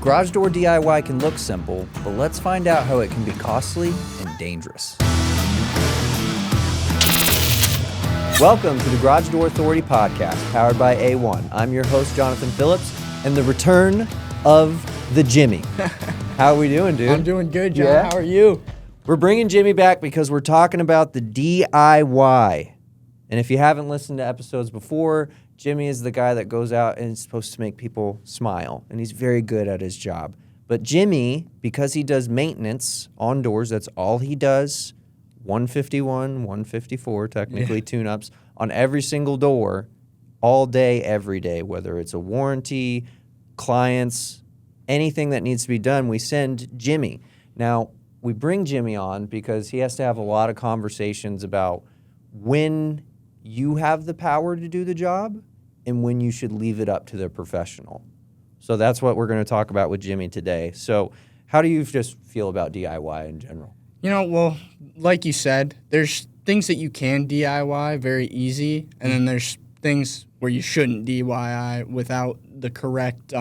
Garage door DIY can look simple, but let's find out how it can be costly and dangerous. Welcome to the Garage Door Authority podcast, powered by A1. I'm your host, Jonathan Phillips, and the return of the Jimmy. How are we doing, dude? I'm doing good, John. Yeah? How are you? We're bringing Jimmy back because we're talking about the DIY. And if you haven't listened to episodes before, Jimmy is the guy that goes out and is supposed to make people smile, and he's very good at his job. But Jimmy, because he does maintenance on doors, that's all he does, 151, 154, technically tune-ups, on every single door, all day, every day, whether it's a warranty, clients, anything that needs to be done, we send Jimmy. Now, we bring Jimmy on because he has to have a lot of conversations about when you have the power to do the job and when you should leave it up to the professional. So that's what we're going to talk about with Jimmy today. So how do you just feel about DIY in general? You know, well, like you said, there's things that you can DIY very easy, and then there's things where you shouldn't DIY without the correct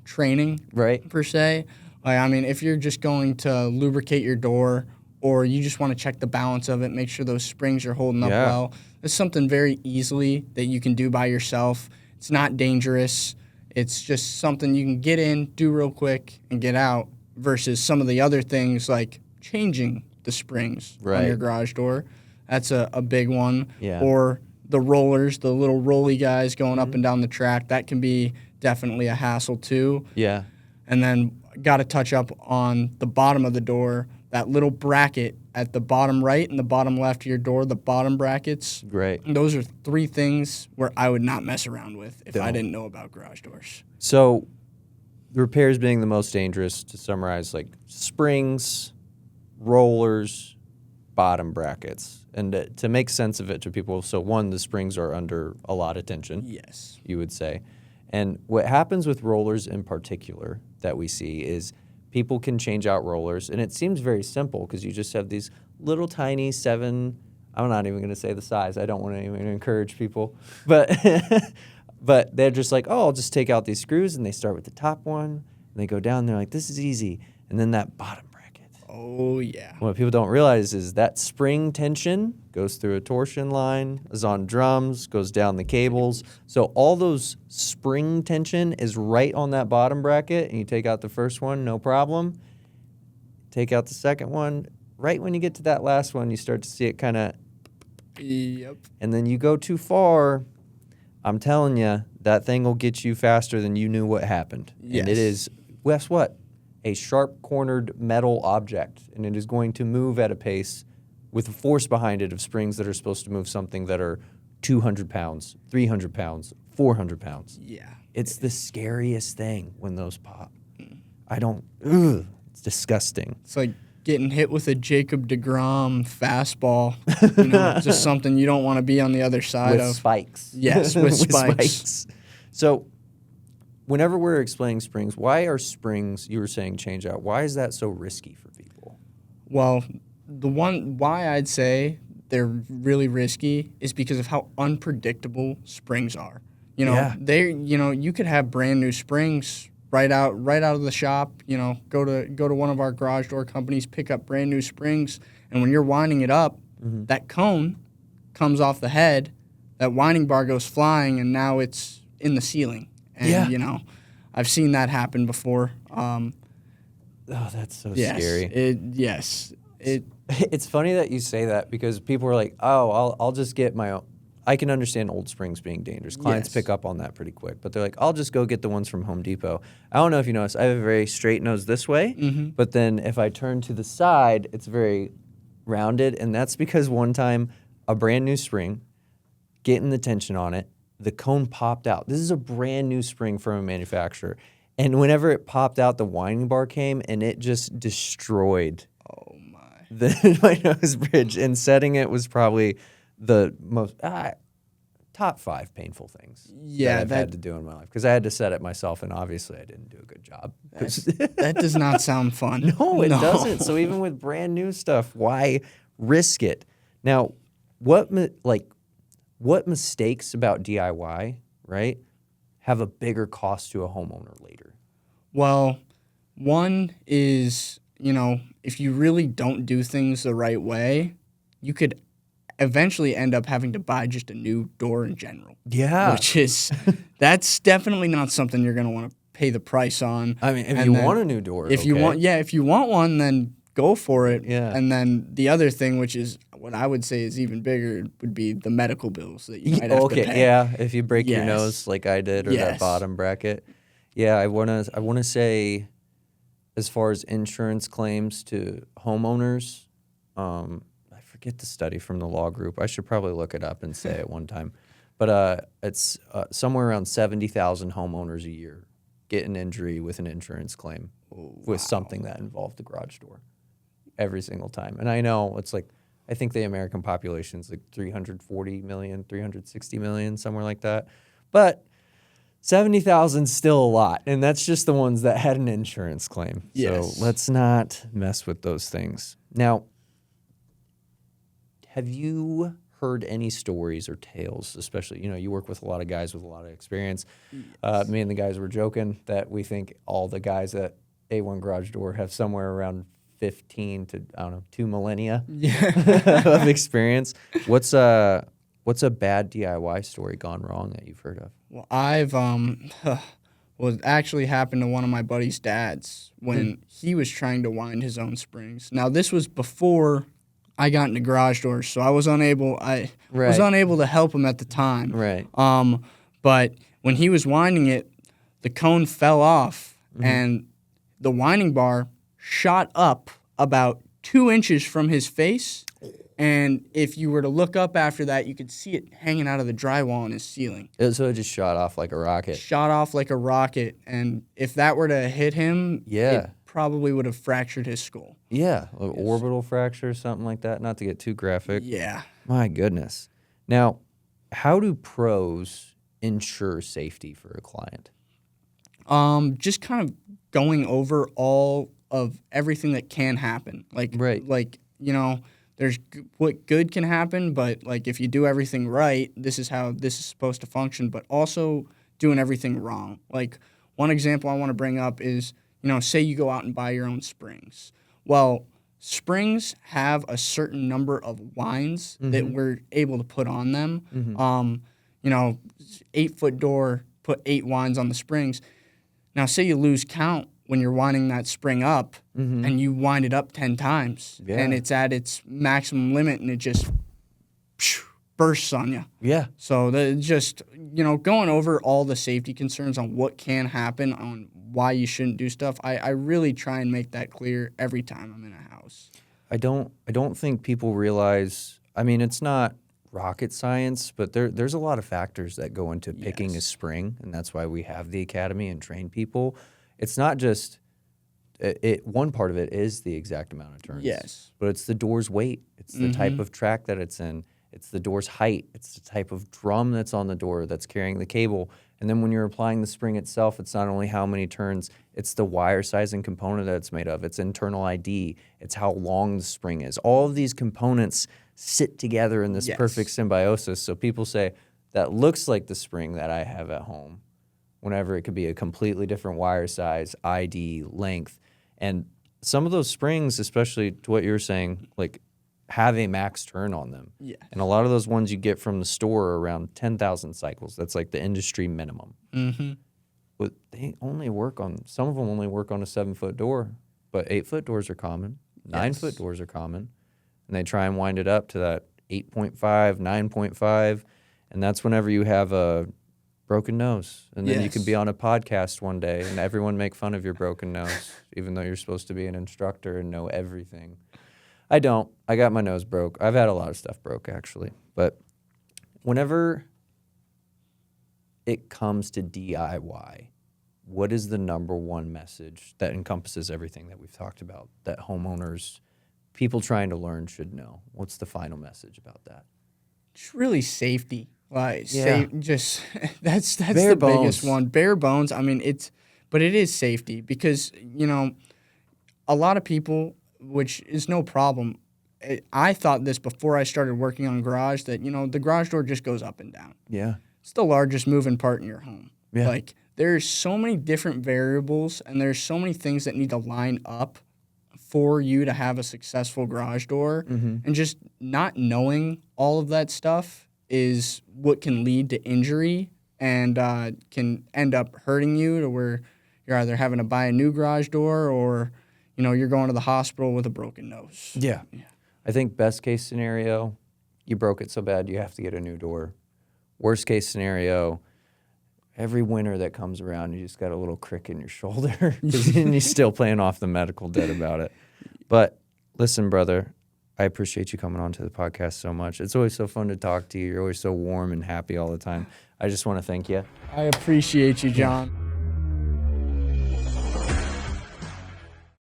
training, Right. per se. Like, I mean, if you're just going to lubricate your door or you just want to check the balance of it, make sure those springs are holding up well, it's something very easily that you can do by yourself. It's not dangerous. It's just something you can get in, do real quick, and get out, versus some of the other things like changing the springs on your garage door. That's a big one. Yeah. Or the rollers, the little rolly guys going up and down the track. That can be definitely a hassle too. Yeah. And then got to touch up on the bottom of the door, that little bracket at the bottom right and the bottom left of your door, the bottom brackets. Right. Those are three things where I would not mess around with if I didn't know about garage doors. So the repairs being the most dangerous, to summarize, like springs, rollers, bottom brackets. And to make sense of it to people, so one, the springs are under a lot of tension. Yes. You would say. And what happens with rollers in particular that we see is people can change out rollers, and it seems very simple because you just have these little tiny 7, I'm not even going to say the size. I don't want to even encourage people. But but they're just like, oh, I'll just take out these screws, and they start with the top one, and they go down. They're like, this is easy. And then that bottom bracket. Oh, yeah. What people don't realize is that spring tension goes through a torsion line, is on drums, goes down the cables. So all those spring tension is right on that bottom bracket, and you take out the first one, no problem. Take out the second one. Right when you get to that last one, you start to see it kind of... Yep. And then you go too far, I'm telling you, that thing will get you faster than you knew what happened. Yes. And it is, guess what? A sharp-cornered metal object, and it is going to move at a pace with a force behind it of springs that are supposed to move something that are 200 pounds, 300 pounds, 400 pounds. Yeah. It's the scariest thing when those pop. It's disgusting. It's like getting hit with a Jacob deGrom fastball. Just something you don't want to be on the other side With of. spikes. Yes, with spikes. So whenever we're explaining springs, why are springs, you were saying, change out? Why is that so risky for people? Well, the one why I'd say they're really risky is because of how unpredictable springs are. You could have brand new springs right out of the shop. Go to one of our garage door companies, pick up brand new springs, and when you're winding it up, that cone comes off the head, that winding bar goes flying, and now it's in the ceiling. And, I've seen that happen before. That's so scary. It's funny that you say that because people are like, oh, I'll just get my own. I can understand old springs being dangerous. Clients pick up on that pretty quick. But they're like, I'll just go get the ones from Home Depot. I don't know if you noticed, I have a very straight nose this way. But then if I turn to the side, it's very rounded. And that's because one time, a brand new spring, getting the tension on it, the cone popped out. This is a brand new spring from a manufacturer. And whenever it popped out, the winding bar came, and it just destroyed my nose bridge. And setting it was probably the most top 5 painful things that I've had to do in my life. Because I had to set it myself, and obviously I didn't do a good job. That does not sound fun. No, it doesn't. So even with brand new stuff, why risk it? Now, what mistakes about DIY, right, have a bigger cost to a homeowner later? Well, One is, if you really don't do things the right way, you could eventually end up having to buy just a new door in general. Yeah. That's definitely not something you're going to want to pay the price on. I mean, if you want a new door, if you want one, then go for it. Yeah. And then the other thing, which is what I would say is even bigger, would be the medical bills that you might have to pay. Yeah, if you break your nose like I did, or that bottom bracket. Yeah, I wanna say, as far as insurance claims to homeowners, I forget the study from the law group. I should probably look it up and say it one time. But it's somewhere around 70,000 homeowners a year get an injury with an insurance claim with something that involved the garage door every single time. And I know it's like, I think the American population is like 340 million, 360 million, somewhere like that. But 70,000 is still a lot, and that's just the ones that had an insurance claim. Yes. So let's not mess with those things. Now, have you heard any stories or tales, especially, you work with a lot of guys with a lot of experience. Yes. Me and the guys were joking that we think all the guys at A1 Garage Door have somewhere around 15 to, 2 millennia of experience. What's a bad DIY story gone wrong that you've heard of? Well, I've well, it actually happened to one of my buddy's dads when he was trying to wind his own springs. Now, this was before I got into garage doors, so I was unable to help him at the time. Right. But when he was winding it, the cone fell off, and the winding bar shot up about 2 inches from his face. And if you were to look up after that, you could see it hanging out of the drywall in his ceiling. So it just shot off like a rocket. Shot off like a rocket. And if that were to hit him, it probably would have fractured his skull. Yeah, orbital fracture, something like that. Not to get too graphic. Yeah. My goodness. Now, how do pros ensure safety for a client? Just kind of going over all of everything that can happen. There's what good can happen, but like if you do everything right, this is how this is supposed to function, but also doing everything wrong. Like one example I want to bring up is, say you go out and buy your own springs. Well, springs have a certain number of winds that we're able to put on them. 8-foot door, put 8 winds on the springs. Now, say you lose count when you're winding that spring up and you wind it up 10 times and it's at its maximum limit and it just bursts on you. Yeah. So going over all the safety concerns on what can happen, on why you shouldn't do stuff, I really try and make that clear every time I'm in a house. I don't think people realize, it's not rocket science, but there's a lot of factors that go into picking a spring, and that's why we have the academy and train people. It's not just one part of it is the exact amount of turns. Yes. But it's the door's weight. It's the type of track that it's in. It's the door's height. It's the type of drum that's on the door that's carrying the cable. And then when you're applying the spring itself, it's not only how many turns, it's the wire size and component that it's made of. It's internal ID. It's how long the spring is. All of these components sit together in this perfect symbiosis. So people say, that looks like the spring that I have at home, whenever it could be a completely different wire size, ID, length. And some of those springs, especially to what you were saying, like have a max turn on them. Yeah. And a lot of those ones you get from the store are around 10,000 cycles. That's like the industry minimum. But they only work on, some of them only work on a 7-foot door, but 8-foot doors are common. 9-foot doors are common. And they try and wind it up to that 8.5, 9.5. And that's whenever you have a broken nose. And then you could be on a podcast one day and everyone make fun of your broken nose, even though you're supposed to be an instructor and know everything. I don't. I got my nose broke. I've had a lot of stuff broke, actually. But whenever it comes to DIY, what is the number one message that encompasses everything that we've talked about that homeowners, people trying to learn should know? What's the final message about that? Just really safety. Like, that's bare the bones. biggest one. Bare bones. But it is safety because, a lot of people, which is no problem. I thought this before I started working on garage that, the garage door just goes up and down. Yeah. It's the largest moving part in your home. Yeah. Like there's so many different variables and there's so many things that need to line up for you to have a successful garage door. And just not knowing all of that stuff is what can lead to injury and can end up hurting you to where you're either having to buy a new garage door or, you know, you're going to the hospital with a broken nose. Yeah. I think best case scenario, you broke it so bad you have to get a new door. Worst case scenario, every winter that comes around, you just got a little crick in your shoulder and you're still paying off the medical debt about it. But listen, brother, I appreciate you coming on to the podcast so much. It's always so fun to talk to you. You're always so warm and happy all the time. I just want to thank you. I appreciate you, John.